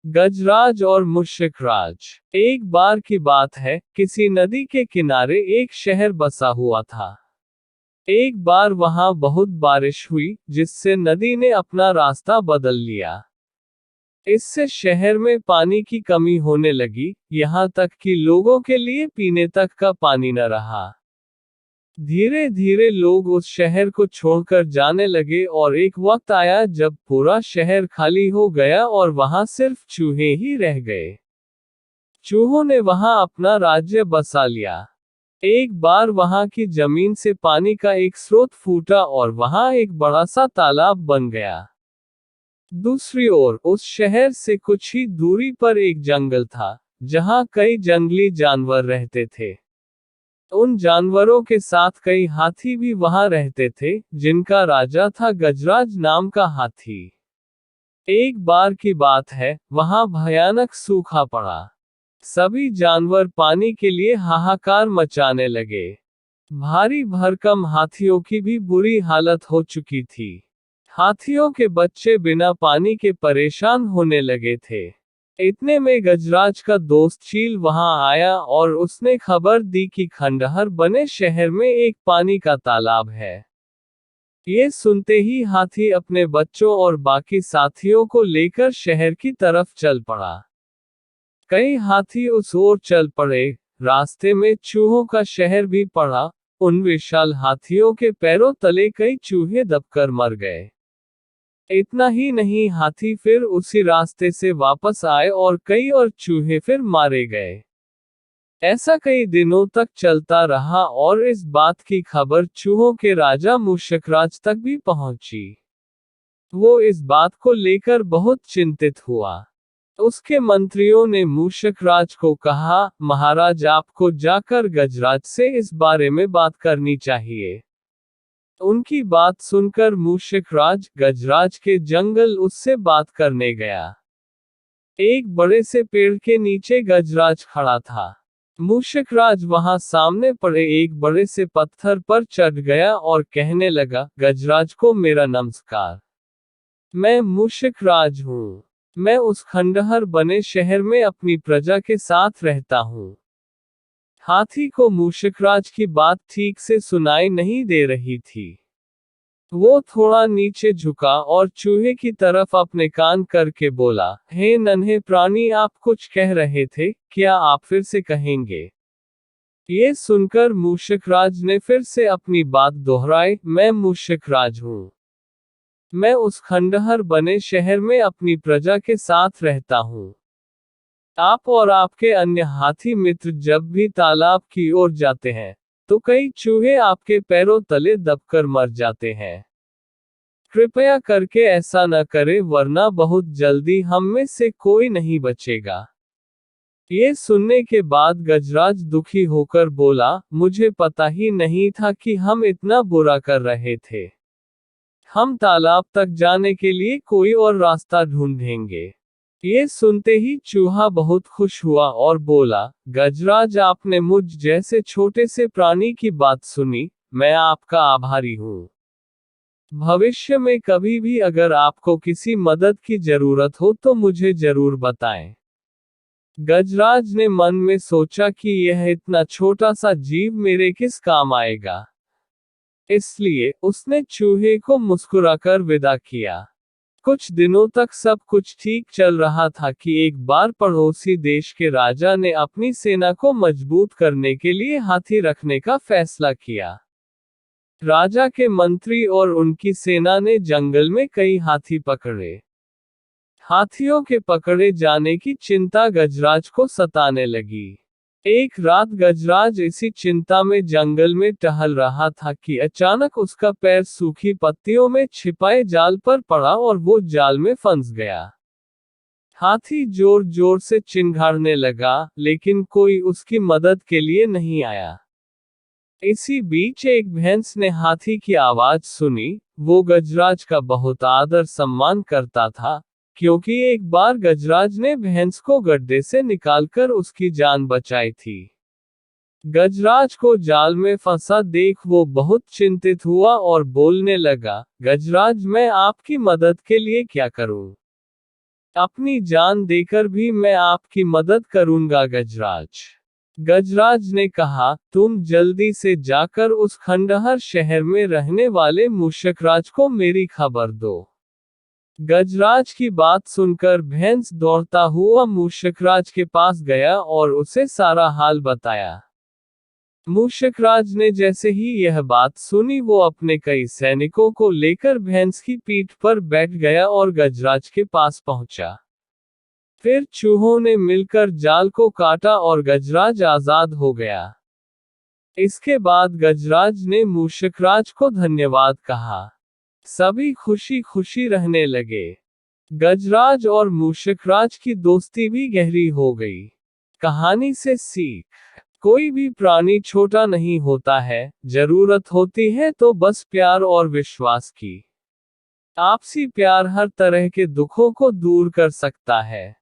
गजराज और मुश्रिकराज। एक बार की बात है, किसी नदी के किनारे एक शहर बसा हुआ था। एक बार वहां बहुत बारिश हुई, जिससे नदी ने अपना रास्ता बदल लिया। इससे शहर में पानी की कमी होने लगी, यहाँ तक कि लोगों के लिए पीने तक का पानी न रहा। धीरे धीरे लोग उस शहर को छोड़कर जाने लगे और एक वक्त आया जब पूरा शहर खाली हो गया और वहां सिर्फ चूहे ही रह गए। चूहों ने वहां अपना राज्य बसा लिया। एक बार वहां की जमीन से पानी का एक स्रोत फूटा और वहां एक बड़ा सा तालाब बन गया। दूसरी ओर उस शहर से कुछ ही दूरी पर एक जंगल था, जहां कई जंगली जानवर रहते थे। उन जानवरों के साथ कई हाथी भी वहां रहते थे, जिनका राजा था गजराज नाम का हाथी। एक बार की बात है, वहां भयानक सूखा पड़ा। सभी जानवर पानी के लिए हाहाकार मचाने लगे। भारी भरकम हाथियों की भी बुरी हालत हो चुकी थी। हाथियों के बच्चे बिना पानी के परेशान होने लगे थे। इतने में गजराज का दोस्त चील वहां आया और उसने खबर दी कि खंडहर बने शहर में एक पानी का तालाब है। ये सुनते ही हाथी अपने बच्चों और बाकी साथियों को लेकर शहर की तरफ चल पड़ा। कई हाथी उस ओर चल पड़े। रास्ते में चूहों का शहर भी पड़ा। उन विशाल हाथियों के पैरों तले कई चूहे दबकर मर गए। इतना ही नहीं, हाथी फिर उसी रास्ते से वापस आए और कई और चूहे फिर मारे गए। ऐसा कई दिनों तक चलता रहा और इस बात की खबर चूहों के राजा मुश्रिकराज तक भी पहुंची। वो इस बात को लेकर बहुत चिंतित हुआ। उसके मंत्रियों ने मुश्रिकराज को कहा, महाराज आपको जाकर गजराज से इस बारे में बात करनी चाहिए। उनकी बात सुनकर मुश्रिकराज गजराज के जंगल उससे बात करने गया। एक बड़े से पेड़ के नीचे गजराज खड़ा था। मुश्रिकराज वहां सामने पड़े एक बड़े से पत्थर पर चढ़ गया और कहने लगा, गजराज को मेरा नमस्कार। मैं मुश्रिकराज हूँ। मैं उस खंडहर बने शहर में अपनी प्रजा के साथ रहता हूँ। हाथी को मुश्रिकराज की बात ठीक से सुनाई नहीं दे रही थी। वो थोड़ा नीचे झुका और चूहे की तरफ अपने कान करके बोला, हे नन्हे प्राणी, आप कुछ कह रहे थे, क्या आप फिर से कहेंगे? ये सुनकर मुश्रिकराज ने फिर से अपनी बात दोहराई, मैं मुश्रिकराज हूँ। मैं उस खंडहर बने शहर में अपनी प्रजा के साथ रहता हूँ। आप और आपके अन्य हाथी मित्र जब भी तालाब की ओर जाते हैं, तो कई चूहे आपके पैरों तले दबकर मर जाते हैं। कृपया करके ऐसा न करें, वरना बहुत जल्दी हम में से कोई नहीं बचेगा। ये सुनने के बाद गजराज दुखी होकर बोला, मुझे पता ही नहीं था कि हम इतना बुरा कर रहे थे। हम तालाब तक जाने के लिए कोई और रास्ता ढूंढेंगे। ये सुनते ही चूहा बहुत खुश हुआ और बोला, गजराज आपने मुझ जैसे छोटे से प्राणी की बात सुनी, मैं आपका आभारी हूँ। भविष्य में कभी भी अगर आपको किसी मदद की जरूरत हो तो मुझे जरूर बताएं। गजराज ने मन में सोचा कि यह इतना छोटा सा जीव मेरे किस काम आएगा। इसलिए उसने चूहे को मुस्कुराकर विदा किया। कुछ दिनों तक सब कुछ ठीक चल रहा था कि एक बार पड़ोसी देश के राजा ने अपनी सेना को मजबूत करने के लिए हाथी रखने का फैसला किया। राजा के मंत्री और उनकी सेना ने जंगल में कई हाथी पकड़े। हाथियों के पकड़े जाने की चिंता गजराज को सताने लगी। एक रात गजराज इसी चिंता में जंगल में टहल रहा था कि अचानक उसका पैर सूखी पत्तियों में छिपाए जाल पर पड़ा और वो जाल में फंस गया। हाथी जोर जोर से चिंघाड़ने लगा, लेकिन कोई उसकी मदद के लिए नहीं आया। इसी बीच एक भैंस ने हाथी की आवाज सुनी। वो गजराज का बहुत आदर सम्मान करता था, क्योंकि एक बार गजराज ने भैंस को गड्ढे से निकालकर उसकी जान बचाई थी। गजराज को जाल में फंसा देख वो बहुत चिंतित हुआ और बोलने लगा, गजराज मैं आपकी मदद के लिए क्या करूं? अपनी जान देकर भी मैं आपकी मदद करूंगा गजराज। गजराज ने कहा, तुम जल्दी से जाकर उस खंडहर शहर में रहने वाले मूषकराज को मेरी खबर दो। गजराज की बात सुनकर भैंस दौड़ता हुआ मूषकराज के पास गया और उसे सारा हाल बताया। मूषकराज ने जैसे ही यह बात सुनी वो अपने कई सैनिकों को लेकर भैंस की पीठ पर बैठ गया और गजराज के पास पहुंचा। फिर चूहों ने मिलकर जाल को काटा और गजराज आजाद हो गया। इसके बाद गजराज ने मूषकराज को धन्यवाद कहा। सभी खुशी खुशी रहने लगे। गजराज और मूषकराज की दोस्ती भी गहरी हो गई। कहानी से सीख, कोई भी प्राणी छोटा नहीं होता है, जरूरत होती है तो बस प्यार और विश्वास की। आपसी प्यार हर तरह के दुखों को दूर कर सकता है।